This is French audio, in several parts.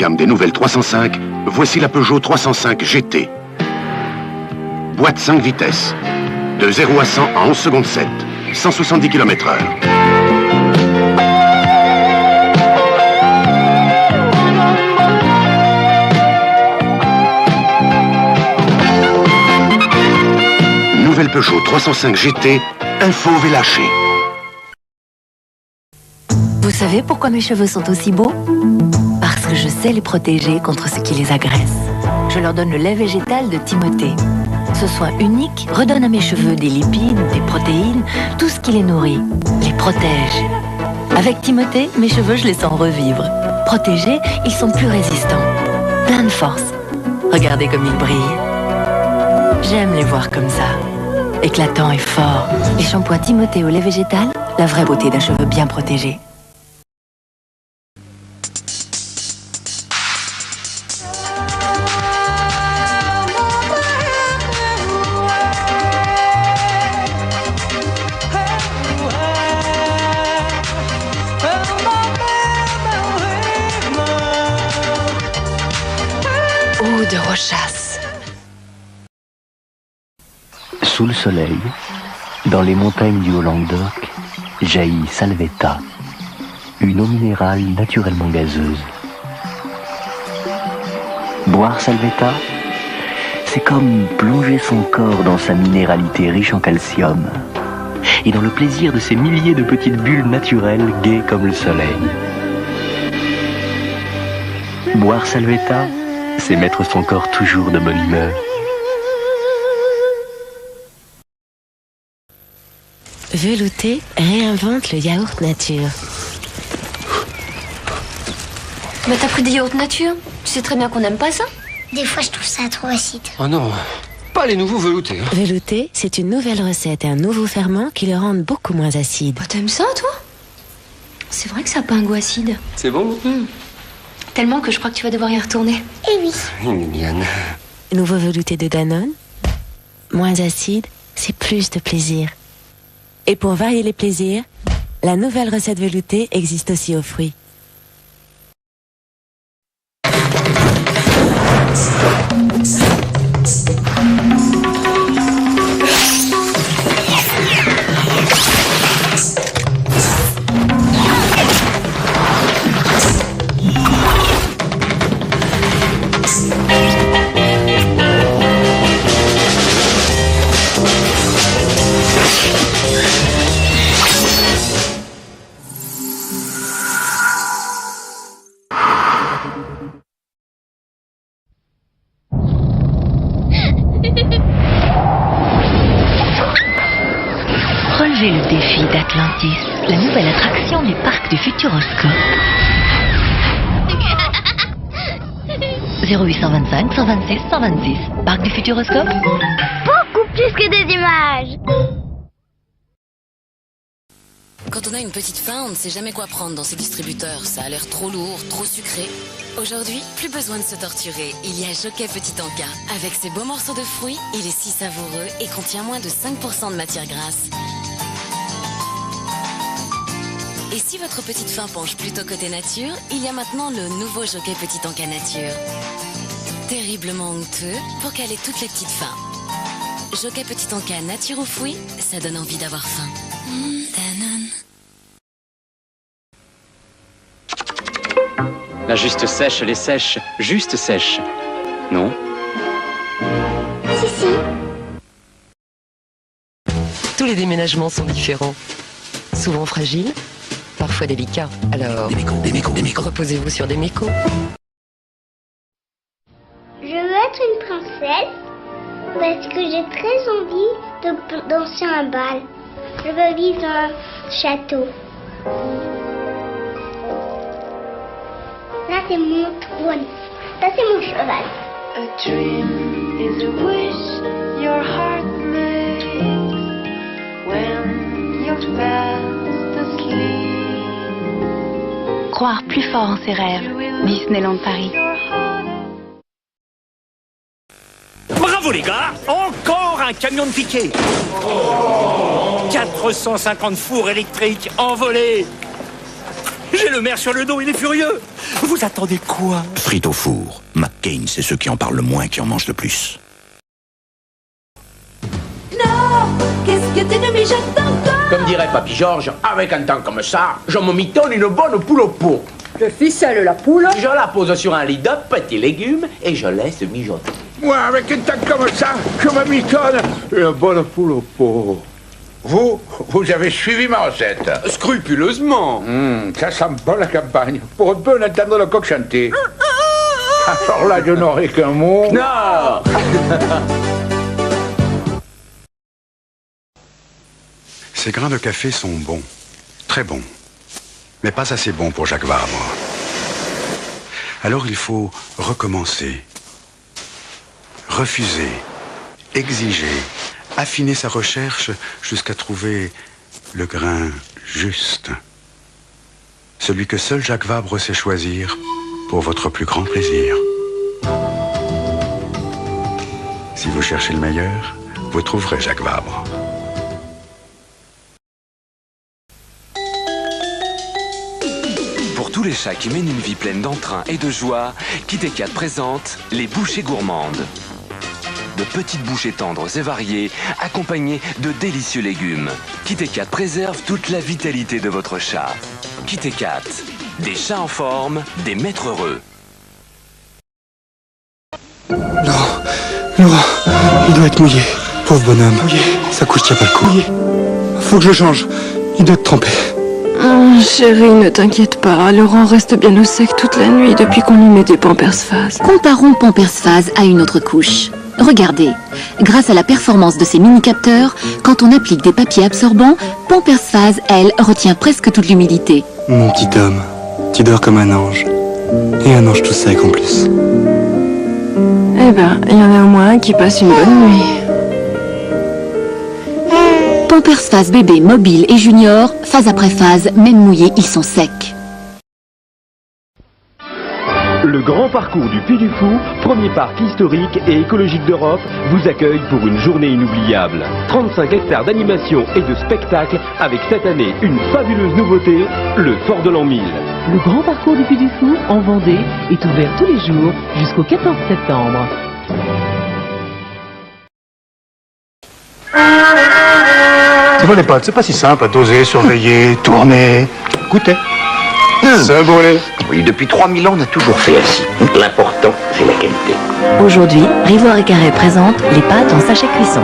gamme des nouvelles 305, voici la Peugeot 305 GT. Boîte 5 vitesses. De 0 à 100 en 11 secondes 7. 170 km/h. Nouvelle Peugeot 305 GT, info Vélaché. Vous savez pourquoi mes cheveux sont aussi beaux? Parce que je sais les protéger contre ce qui les agresse. Je leur donne le lait végétal de Timothée. Ce soin unique redonne à mes cheveux des lipides, des protéines, tout ce qui les nourrit, les protège. Avec Timothée, mes cheveux, je les sens revivre. Protégés, ils sont plus résistants, plein de force. Regardez comme ils brillent. J'aime les voir comme ça, éclatants et forts. Les shampoings Timothée au lait végétal, la vraie beauté d'un cheveu bien protégé. De Rochas. Sous le soleil, dans les montagnes du Haut-Languedoc, jaillit Salvetta, une eau minérale naturellement gazeuse. Boire Salvetta, c'est comme plonger son corps dans sa minéralité riche en calcium et dans le plaisir de ces milliers de petites bulles naturelles gaies comme le soleil. Boire Salvetta, c'est mettre son corps toujours de bonne humeur. Velouté réinvente le yaourt nature. Mais t'as pris des yaourts nature? Tu sais très bien qu'on n'aime pas ça. Des fois, je trouve ça trop acide. Oh non, pas les nouveaux veloutés. Velouté, c'est une nouvelle recette et un nouveau ferment qui le rendent beaucoup moins acide. Bah, t'aimes ça, toi? C'est vrai que ça n'a pas un goût acide. C'est bon? Tellement que je crois que tu vas devoir y retourner. Eh oui. Mignonne. Nouveau velouté de Danone, moins acide, c'est plus de plaisir. Et pour varier les plaisirs, la nouvelle recette veloutée existe aussi aux fruits. Relevez le défi d'Atlantis, la nouvelle attraction du parc du Futuroscope. 0825 126 126. Parc du Futuroscope. Beaucoup plus que des images. Quand on a une petite faim, on ne sait jamais quoi prendre dans ces distributeurs. Ça a l'air trop lourd, trop sucré. Aujourd'hui, plus besoin de se torturer. Il y a Jockey Petit Encas. Avec ses beaux morceaux de fruits, il est si savoureux et contient moins de 5% de matière grasse. Et si votre petite faim penche plutôt côté nature, il y a maintenant le nouveau Jockey Petit Encas Nature. Terriblement onctueux pour caler toutes les petites faims. Jockey Petit Encas Nature aux fruits, ça donne envie d'avoir faim. Danone. La juste sèche les sèche, juste sèche. Non? Si. Tous les déménagements sont différents. Souvent fragiles, parfois délicats. Alors, des mécos. Reposez-vous sur des mécos. Je veux être une princesse parce que j'ai très envie de danser un bal. Je veux vivre dans un château. Là, c'est mon trône. Ça, c'est mon cheval. A dream is a wish your heart makes when you're fast asleep. Croire plus fort en ses rêves. Disneyland Paris. Bravo les gars, encore un camion de piqué. 450 fours électriques envolés. J'ai le maire sur le dos, il est furieux. Vous attendez quoi? Frites au four. McCain, c'est ceux qui en parlent le moins qui en mangent le plus. Non, qu'est-ce que tu ne mijotes encore? Comme dirait Papy Georges, avec un temps comme ça, je me mitonne une bonne poule au pot. Je ficelle la poule. Je la pose sur un lit de petits légumes et je laisse mijoter. Moi, avec un temps comme ça, je me mitonne une bonne poule au pot. Vous avez suivi ma recette. Scrupuleusement. Ça sent bon la campagne. Pour un peu entendre le coq chanter. Alors là, je n'aurai qu'un mot. Non. Ces grains de café sont bons, très bons, mais pas assez bons pour Jacques Vabre. Alors il faut recommencer, refuser, exiger, affiner sa recherche jusqu'à trouver le grain juste. Celui que seul Jacques Vabre sait choisir pour votre plus grand plaisir. Si vous cherchez le meilleur, vous trouverez Jacques Vabre. Pour tous les chats qui mènent une vie pleine d'entrain et de joie, Kit Kat présente les bouchées gourmandes. De petites bouchées tendres et variées, accompagnées de délicieux légumes. Kit Kat préserve toute la vitalité de votre chat. Kit Kat, des chats en forme, des maîtres heureux. Laurent, il doit être mouillé. Pauvre bonhomme. Mouillé. Sa couche tient pas le coup. Mouillé. Faut que je change. Il doit être trempé. Chérie, ne t'inquiète pas. Laurent reste bien au sec toute la nuit depuis qu'on lui met des Pampers Phase. Comparons Pampers Phase à une autre couche. Regardez, grâce à la performance de ces mini-capteurs, quand on applique des papiers absorbants, Pampers Phase, elle, retient presque toute l'humidité. Mon petit homme, tu dors comme un ange. Et un ange tout sec en plus. Eh ben, il y en a au moins un qui passe une bonne nuit. Pampers Phase bébé, mobile et junior, phase après phase, même mouillés, ils sont secs. Le grand parcours du Puy du Fou, premier parc historique et écologique d'Europe, vous accueille pour une journée inoubliable. 35 hectares d'animation et de spectacle avec cette année une fabuleuse nouveauté, le Fort de l'An 1000. Le grand parcours du Puy du Fou en Vendée est ouvert tous les jours jusqu'au 14 septembre. C'est bon les potes, c'est pas si simple à doser, surveiller, tourner, goûter. C'est bon les... Oui, depuis 3000 ans, on a toujours fait ainsi. L'important, c'est la qualité. Aujourd'hui, Rivoire et Carré présente les pâtes en sachet cuisson.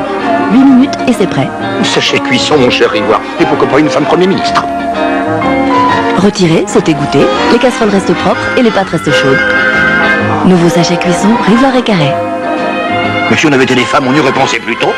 8 minutes et c'est prêt. Sachet cuisson, mon cher Rivoire. Et pourquoi pas une femme Premier ministre? Retiré, c'est égoutté, les casseroles restent propres et les pâtes restent chaudes. Nouveau sachet cuisson, Rivoire et Carré. Mais si on avait été des femmes, on y aurait pensé plus tôt.